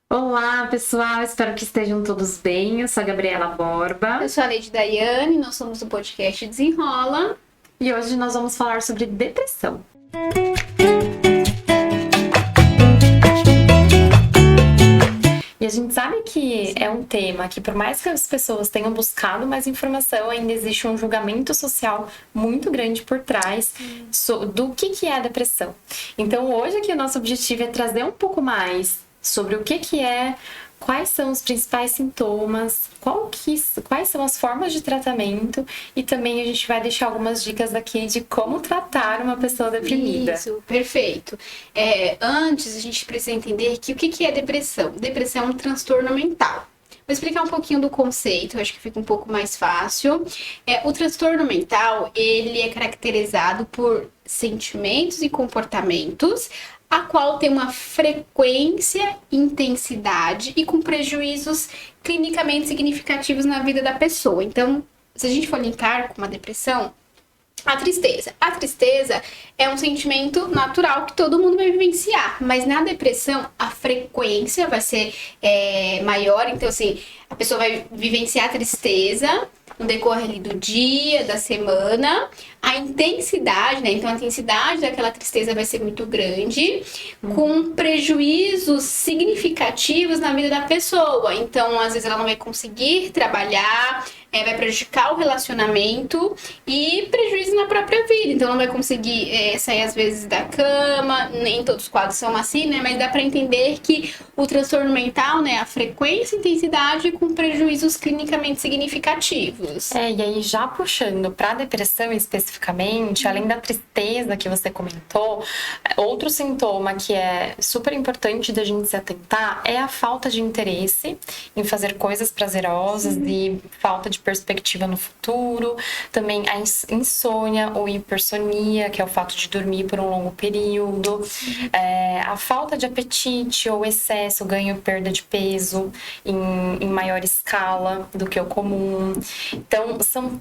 Olá, pessoal, espero que estejam todos bem. Eu sou a Gabriela Borba Eu sou a Lady Daiane, nós somos do podcast Desenrola. e hoje nós vamos falar sobre depressão. E a gente sabe que é um tema que, por mais que as pessoas tenham buscado mais informação, ainda existe um julgamento social muito grande por trás do que é a depressão. Então, hoje aqui o nosso objetivo é trazer um pouco mais sobre o que é, quais são os principais sintomas, quais são as formas de tratamento e também a gente vai deixar algumas dicas aqui de como tratar uma pessoa deprimida. Isso, perfeito. Antes, a gente precisa entender que o que é depressão? Depressão é um transtorno mental. Vou explicar um pouquinho do conceito, acho que fica um pouco mais fácil. O transtorno mental, ele é caracterizado por sentimentos e comportamentos, a qual tem uma frequência, intensidade e com prejuízos clinicamente significativos na vida da pessoa. Então, se a gente for linkar com uma depressão, a tristeza. A tristeza é um sentimento natural que todo mundo vai vivenciar, mas na depressão a frequência vai ser maior. Então, assim, a pessoa vai vivenciar a tristeza no decorrer ali do dia, da semana. A intensidade, né? Então, a intensidade daquela tristeza vai ser muito grande, com prejuízos significativos na vida da pessoa. Então, às vezes, ela não vai conseguir trabalhar, vai prejudicar o relacionamento e prejuízo na própria vida. Então, não vai conseguir sair, às vezes, da cama. Nem todos os quadros são assim, né? Mas dá para entender que o transtorno mental, né? A frequência e intensidade com prejuízos clinicamente significativos. E aí já puxando para a depressão especificamente, além da tristeza que você comentou, outro sintoma que é super importante da gente se atentar é a falta de interesse em fazer coisas prazerosas e falta de perspectiva no futuro, também a insônia ou hipersonia, que é o fato de dormir por um longo período, a falta de apetite ou excesso, ganho e perda de peso em maior escala do que o comum. Então, são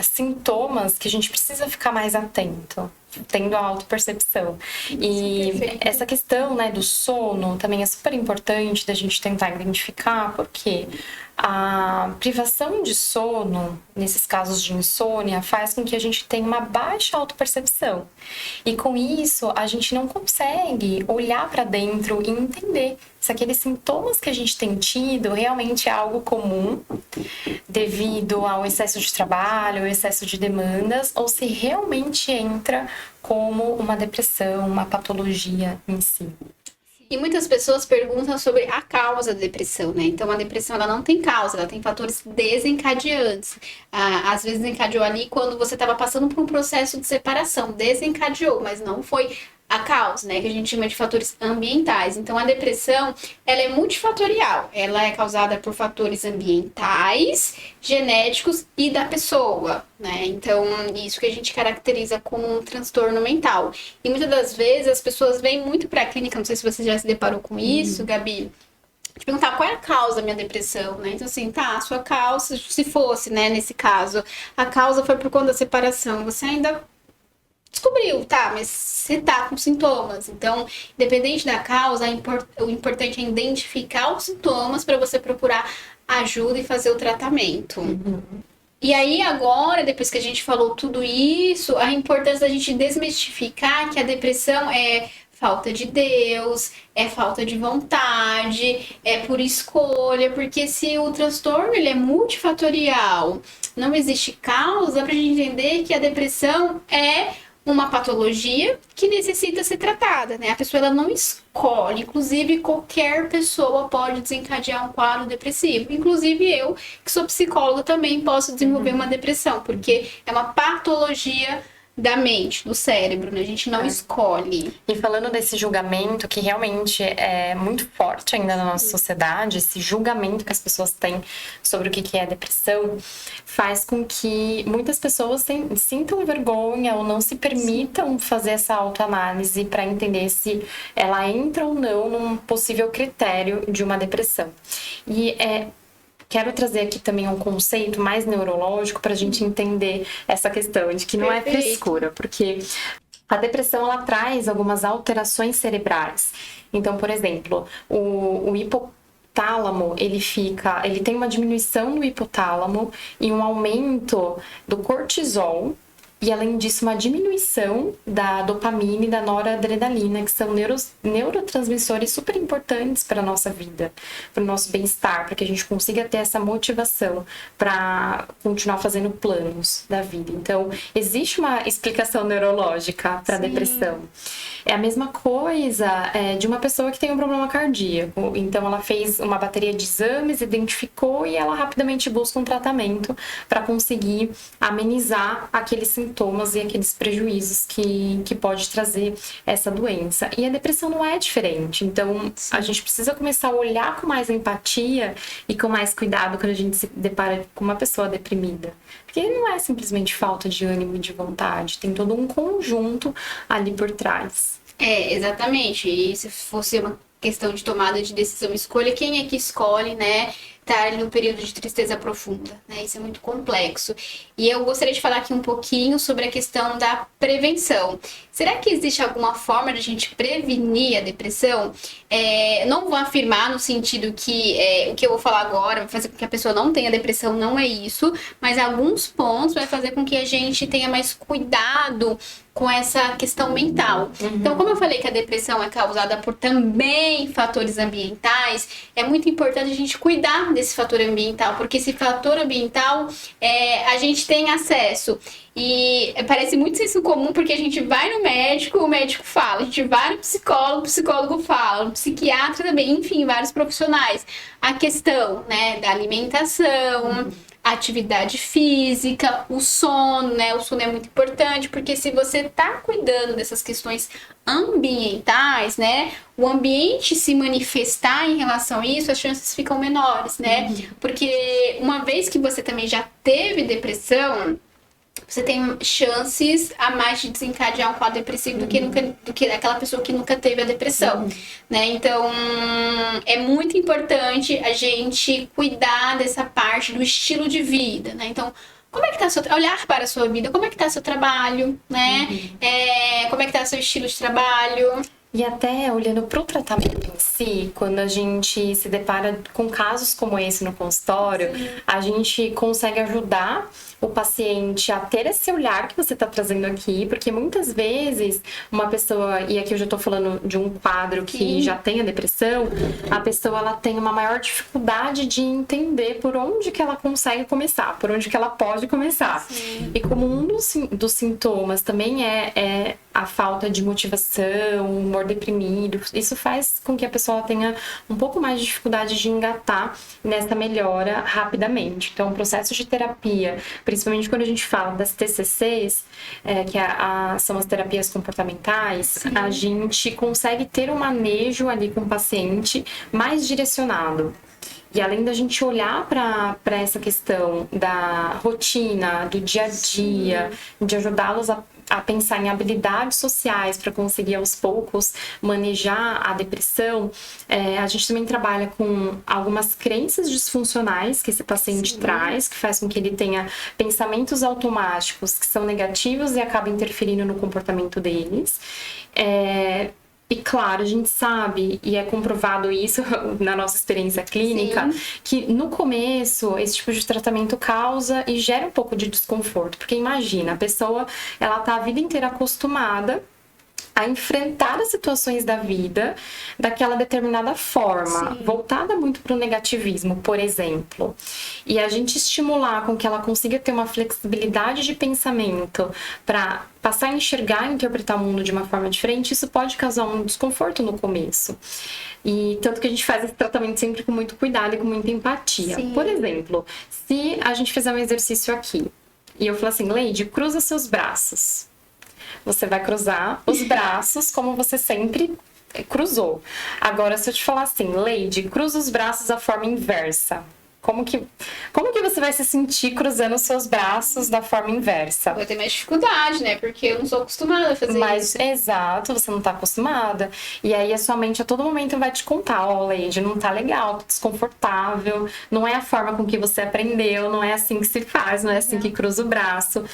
sintomas que a gente precisa ficar mais atento, tendo a autopercepção. E essa questão, né, do sono também é super importante da gente tentar identificar, porque a privação de sono, nesses casos de insônia, faz com que a gente tenha uma baixa autopercepção. E com isso, a gente não consegue olhar para dentro e entender se aqueles sintomas que a gente tem tido realmente é algo comum devido ao excesso de trabalho, ao excesso de demandas, ou se realmente entra como uma depressão, uma patologia em si. E muitas pessoas perguntam sobre a causa da depressão, né? Então, a depressão, ela não tem causa, ela tem fatores desencadeantes. Às vezes, desencadeou ali quando você estava passando por um processo de separação. Desencadeou, mas não foi a causa, né? Que a gente chama de fatores ambientais. Então, a depressão, ela é multifatorial. Ela é causada por fatores ambientais, genéticos e da pessoa, né? Então, isso que a gente caracteriza como um transtorno mental. E muitas das vezes as pessoas vêm muito para a clínica, não sei se você já se deparou com isso, Gabi, de perguntar qual é a causa da minha depressão, né? Então, assim, tá, a sua causa, se fosse, né, nesse caso, a causa foi por conta da separação, você ainda descobriu, tá, mas você tá com sintomas. Então, independente da causa, o importante é identificar os sintomas para você procurar ajuda e fazer o tratamento. E aí, agora, depois que a gente falou tudo isso, a importância da gente desmistificar que a depressão é falta de Deus, é falta de vontade, é por escolha, porque se o transtorno ele é multifatorial, não existe causa, pra gente entender que a depressão é uma patologia que necessita ser tratada, né? A pessoa ela não escolhe, inclusive qualquer pessoa pode desencadear um quadro depressivo, inclusive eu, que sou psicóloga, também posso desenvolver uma depressão, porque é uma patologia da mente, do cérebro, né? A gente não escolhe. E falando desse julgamento, que realmente é muito forte ainda na nossa sociedade, esse julgamento que as pessoas têm sobre o que é depressão, faz com que muitas pessoas sintam vergonha ou não se permitam fazer essa autoanálise para entender se ela entra ou não num possível critério de uma depressão. E quero trazer aqui também um conceito mais neurológico para a gente entender essa questão de que não é frescura, porque a depressão ela traz algumas alterações cerebrais Então, por exemplo, o hipotálamo, ele tem uma diminuição do hipotálamo e um aumento do cortisol. E, além disso, uma diminuição da dopamina e da noradrenalina, que são neurotransmissores super importantes para a nossa vida, para o nosso bem-estar, para que a gente consiga ter essa motivação para continuar fazendo planos da vida. Então, existe uma explicação neurológica para a depressão. É a mesma coisa de uma pessoa que tem um problema cardíaco. Então, ela fez uma bateria de exames, identificou e ela rapidamente busca um tratamento para conseguir amenizar aqueles sintomas e aqueles prejuízos que pode trazer essa doença. E a depressão não é diferente. Então, a gente precisa começar a olhar com mais empatia e com mais cuidado quando a gente se depara com uma pessoa deprimida. Porque não é simplesmente falta de ânimo e de vontade. Tem todo um conjunto ali por trás. Exatamente. E se fosse uma questão de tomada de decisão, escolha quem é que escolhe, né? Estar ali num período de tristeza profunda, né? Isso é muito complexo. E eu gostaria de falar aqui um pouquinho sobre a questão da prevenção. Será que existe alguma forma de a gente prevenir a depressão? Não vou afirmar no sentido que o que eu vou falar agora vai fazer com que a pessoa não tenha depressão, não é isso. Mas alguns pontos vai fazer com que a gente tenha mais cuidado com essa questão mental. Então, como eu falei que a depressão é causada por também fatores ambientais, é muito importante a gente cuidar desse fator ambiental, porque esse fator ambiental a gente tem acesso. E parece muito senso comum, porque a gente vai no médico, o médico fala, a gente vai no psicólogo, o psicólogo fala, no psiquiatra também, enfim, vários profissionais. A questão, né, da alimentação, atividade física, o sono, né? O sono é muito importante, porque se você tá cuidando dessas questões ambientais, né? O ambiente se manifestar em relação a isso, as chances ficam menores, né? Porque uma vez que você também já teve depressão, você tem chances a mais de desencadear um quadro depressivo do que aquela pessoa que nunca teve a depressão, né? Então, é muito importante a gente cuidar dessa parte do estilo de vida, né? Então, como é que tá olhar para a sua vida, como é que tá seu trabalho, né? Como é que tá seu estilo de trabalho? E até olhando para o tratamento em si, quando a gente se depara com casos como esse no consultório, a gente consegue ajudar o paciente a ter esse olhar que você está trazendo aqui, porque muitas vezes uma pessoa, e aqui eu já estou falando de um quadro que já tem a depressão, a pessoa ela tem uma maior dificuldade de entender por onde que ela consegue começar, por onde que ela pode começar. E como um dos sintomas também é a falta de motivação, o humor deprimido, isso faz com que a pessoa tenha um pouco mais de dificuldade de engatar nessa melhora rapidamente. Então, o processo de terapia, principalmente quando a gente fala das TCCs, são as terapias comportamentais, a gente consegue ter um manejo ali com o paciente mais direcionado. E além da gente olhar para essa questão da rotina, do dia a dia, de ajudá-los a pensar em habilidades sociais para conseguir aos poucos manejar a depressão, a gente também trabalha com algumas crenças disfuncionais que esse paciente traz, que faz com que ele tenha pensamentos automáticos que são negativos e acabam interferindo no comportamento deles. E claro, a gente sabe, e é comprovado isso na nossa experiência clínica, que no começo esse tipo de tratamento causa e gera um pouco de desconforto. Porque imagina, a pessoa ela tá a vida inteira acostumada a enfrentar as situações da vida daquela determinada forma, voltada muito para o negativismo, por exemplo. E a gente estimular com que ela consiga ter uma flexibilidade de pensamento para passar a enxergar e interpretar o mundo de uma forma diferente, isso pode causar um desconforto no começo. E tanto que a gente faz esse tratamento sempre com muito cuidado e com muita empatia. Por exemplo, se a gente fizer um exercício aqui, e eu falar assim, Leide, cruza seus braços. Você vai cruzar os braços como você sempre cruzou. Agora, se eu te falar assim, Leide, cruza os braços da forma inversa. Como que você vai se sentir cruzando os seus braços da forma inversa? Vai ter mais dificuldade, né? Porque eu não sou acostumada a fazer isso. Exato, você não tá acostumada. E aí a sua mente a todo momento vai te contar, Leide, não tá legal, tá desconfortável, não é a forma com que você aprendeu, não é assim que se faz, não é assim que cruza o braço.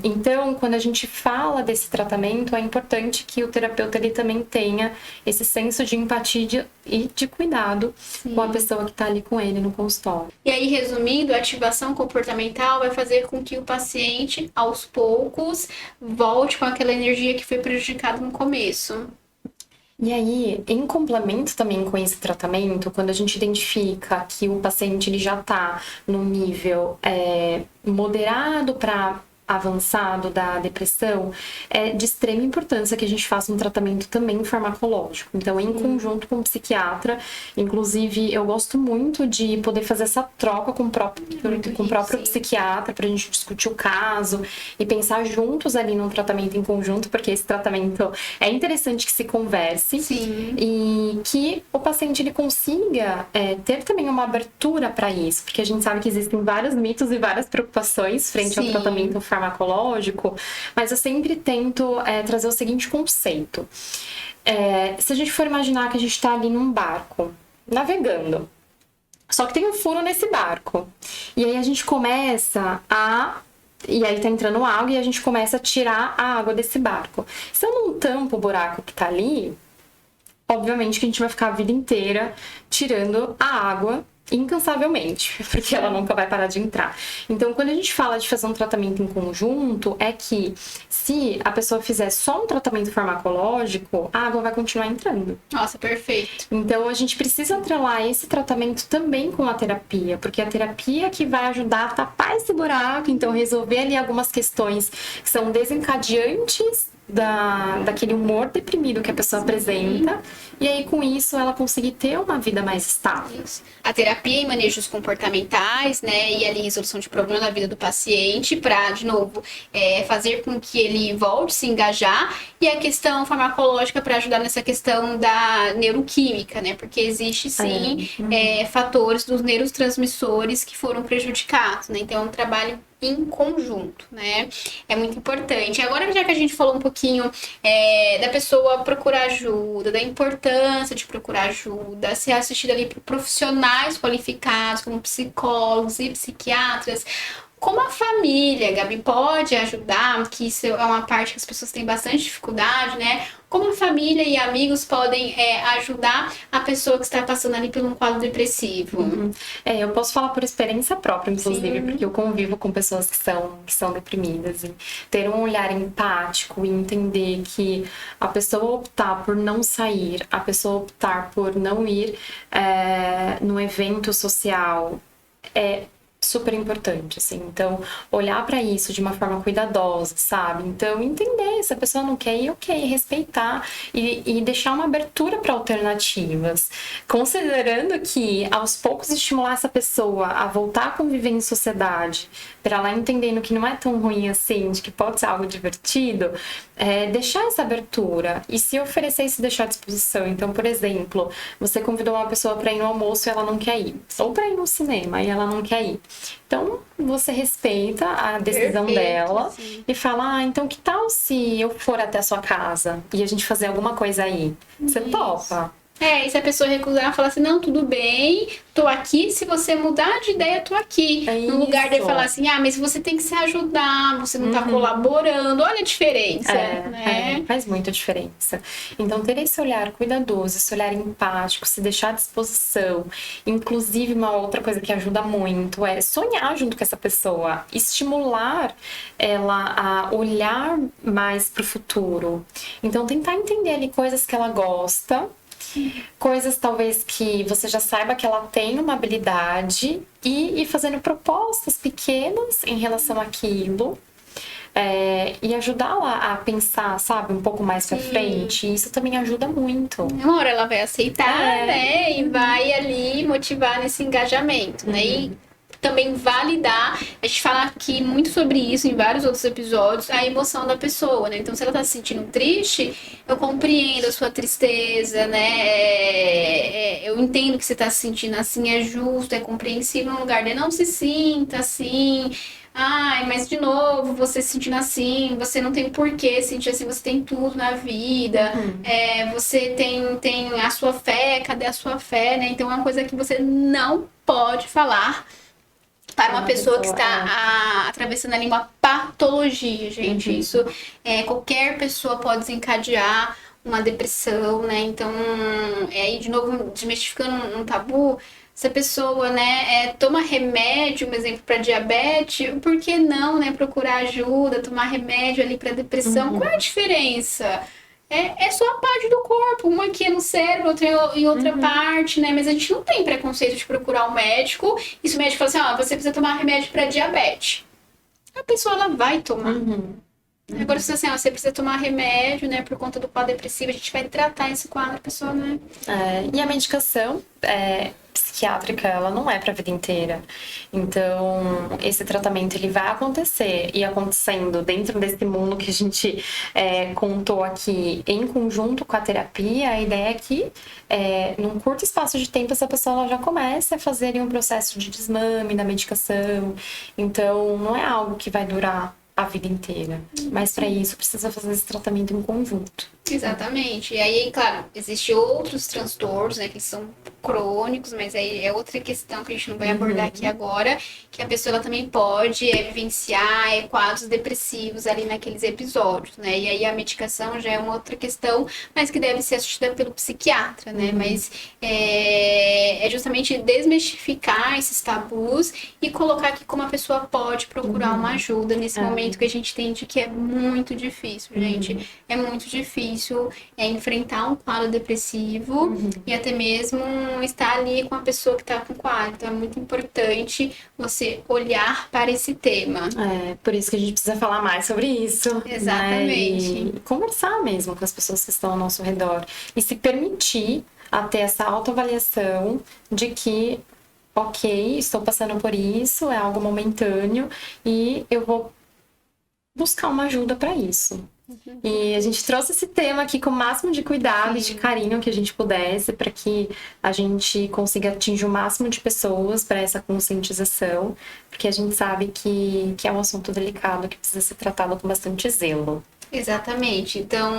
Então, quando a gente fala desse tratamento, é importante que o terapeuta ele também tenha esse senso de empatia e de cuidado com a pessoa que está ali com ele no consultório. E aí, resumindo, a ativação comportamental vai fazer com que o paciente, aos poucos, volte com aquela energia que foi prejudicada no começo. E aí, em complemento também com esse tratamento, quando a gente identifica que o paciente ele já está no nível moderado para avançado da depressão, é de extrema importância que a gente faça um tratamento também farmacológico. Então, em conjunto com o psiquiatra, inclusive, eu gosto muito de poder fazer essa troca com o próprio psiquiatra para a gente discutir o caso e pensar juntos ali num tratamento em conjunto, porque esse tratamento é interessante que se converse e que o paciente ele consiga ter também uma abertura para isso, porque a gente sabe que existem vários mitos e várias preocupações frente ao tratamento farmacológico, mas eu sempre tento trazer o seguinte conceito. Se a gente for imaginar que a gente está ali num barco, navegando, só que tem um furo nesse barco, e aí a gente começa e aí tá entrando água e a gente começa a tirar a água desse barco. Se eu não tampo o buraco que tá ali, obviamente que a gente vai ficar a vida inteira tirando a água incansavelmente, porque ela nunca vai parar de entrar. Então, quando a gente fala de fazer um tratamento em conjunto, é que se a pessoa fizer só um tratamento farmacológico, a água vai continuar entrando. Nossa, perfeito. Então, a gente precisa atrelar esse tratamento também com a terapia, porque a terapia que vai ajudar a tapar esse buraco, então resolver ali algumas questões que são desencadeantes daquele humor deprimido que a pessoa apresenta, e aí com isso ela conseguir ter uma vida mais estável. A terapia em manejos comportamentais, né, e ali resolução de problemas na vida do paciente para, de novo, fazer com que ele volte a se engajar, e a questão farmacológica para ajudar nessa questão da neuroquímica, né, porque existe sim fatores dos neurotransmissores que foram prejudicados, né, então é um trabalho em conjunto, né? É muito importante. Agora, já que a gente falou um pouquinho da pessoa procurar ajuda, da importância de procurar ajuda, ser assistida ali por profissionais qualificados, como psicólogos e psiquiatras, como a família, Gabi, pode ajudar, que isso é uma parte que as pessoas têm bastante dificuldade, né? Como a família e amigos podem ajudar a pessoa que está passando ali por um quadro depressivo? Eu posso falar por experiência própria, inclusive, porque eu convivo com pessoas que são deprimidas. E ter um olhar empático e entender que a pessoa optar por não sair, a pessoa optar por não ir num evento social é super importante, assim. Então, olhar para isso de uma forma cuidadosa, sabe? Então, entender se a pessoa não quer ir, ok, respeitar e deixar uma abertura para alternativas, considerando que aos poucos estimular essa pessoa a voltar a conviver em sociedade, para ela entendendo que não é tão ruim assim, de que pode ser algo divertido, deixar essa abertura e se oferecer e se deixar à disposição. Então, por exemplo, você convidou uma pessoa para ir no almoço e ela não quer ir, ou para ir no cinema e ela não quer ir. Então, você respeita a decisão dela e fala, então que tal se eu for até a sua casa e a gente fazer alguma coisa aí? Você topa? E se a pessoa recusar, falar assim, não, tudo bem, tô aqui, se você mudar de ideia, tô aqui. No lugar de falar assim, mas você tem que se ajudar, você não tá colaborando, olha a diferença, né? Faz muita diferença. Então, ter esse olhar cuidadoso, esse olhar empático, se deixar à disposição. Inclusive, uma outra coisa que ajuda muito é sonhar junto com essa pessoa, estimular ela a olhar mais pro futuro. Então, tentar entender ali coisas que ela gosta, coisas talvez que você já saiba que ela tem uma habilidade e ir fazendo propostas pequenas em relação àquilo e ajudá-la a pensar, sabe, um pouco mais pra frente. Isso também ajuda muito. Uma hora ela vai aceitar, né? E vai ali motivar nesse engajamento, né? E também validar, a gente fala aqui muito sobre isso em vários outros episódios, a emoção da pessoa, né? Então, se ela tá se sentindo triste, eu compreendo a sua tristeza, né? Eu entendo que você tá se sentindo assim, é justo, é compreensível, no lugar de não se sinta assim. Mas de novo, você se sentindo assim, você não tem porquê se sentir assim, você tem tudo na vida, você tem a sua fé, cadê a sua fé, né? Então é uma coisa que você não pode falar para uma pessoa que está atravessando ali uma patologia, gente. Isso, qualquer pessoa pode desencadear uma depressão, né? Então, aí de novo, desmistificando um tabu, se a pessoa, né, toma remédio, por exemplo, para diabetes, por que não, né, procurar ajuda, tomar remédio ali para depressão? Qual é a diferença? É só a parte do corpo, uma aqui é no cérebro, outra em outra parte, né? Mas a gente não tem preconceito de procurar um médico. E se o médico fala assim, você precisa tomar remédio para diabetes. A pessoa, ela vai tomar. Agora, se você precisa tomar remédio, né, por conta do quadro depressivo, a gente vai tratar esse quadro, a pessoa, né? E a medicação psiquiátrica, ela não é para a vida inteira. Então, esse tratamento, ele vai acontecer e acontecendo dentro desse mundo que a gente contou aqui, em conjunto com a terapia. A ideia é que, num curto espaço de tempo, essa pessoa ela já comece a fazer um processo de desmame da medicação. Então, não é algo que vai durar a vida inteira. Mas para isso precisa fazer esse tratamento em conjunto. Exatamente. E aí, claro, existem outros transtornos, né, que são crônicos, mas aí é outra questão que a gente não vai abordar aqui agora, que a pessoa ela também pode vivenciar quadros depressivos ali naqueles episódios, né? E aí a medicação já é uma outra questão, mas que deve ser assistida pelo psiquiatra, né? Mas é justamente desmistificar esses tabus e colocar aqui como a pessoa pode procurar uma ajuda nesse momento que a gente entende que é muito difícil, gente. É muito difícil enfrentar um quadro depressivo e até mesmo estar ali com a pessoa que está com o quadro. Então é muito importante você olhar para esse tema. Por isso que a gente precisa falar mais sobre isso. Exatamente. Né? E conversar mesmo com as pessoas que estão ao nosso redor. E se permitir a ter essa autoavaliação de que, ok, estou passando por isso, é algo momentâneo e eu vou buscar uma ajuda para isso. E a gente trouxe esse tema aqui com o máximo de cuidado e de carinho que a gente pudesse, para que a gente consiga atingir o máximo de pessoas para essa conscientização, porque a gente sabe que é um assunto delicado que precisa ser tratado com bastante zelo. Exatamente. Então,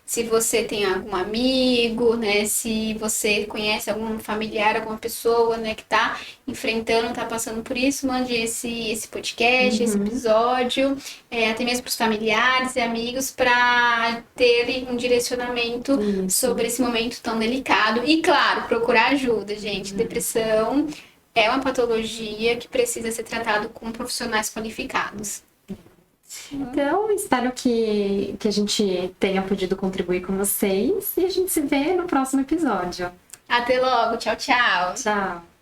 se você tem algum amigo, né, se você conhece algum familiar, alguma pessoa, né, que tá enfrentando, tá passando por isso, mande esse podcast, esse episódio, até mesmo para os familiares e amigos, para terem um direcionamento sobre esse momento tão delicado. E, claro, procurar ajuda, gente. Depressão é uma patologia que precisa ser tratado com profissionais qualificados. Então, espero que a gente tenha podido contribuir com vocês e a gente se vê no próximo episódio. Até logo. Tchau, tchau. Tchau.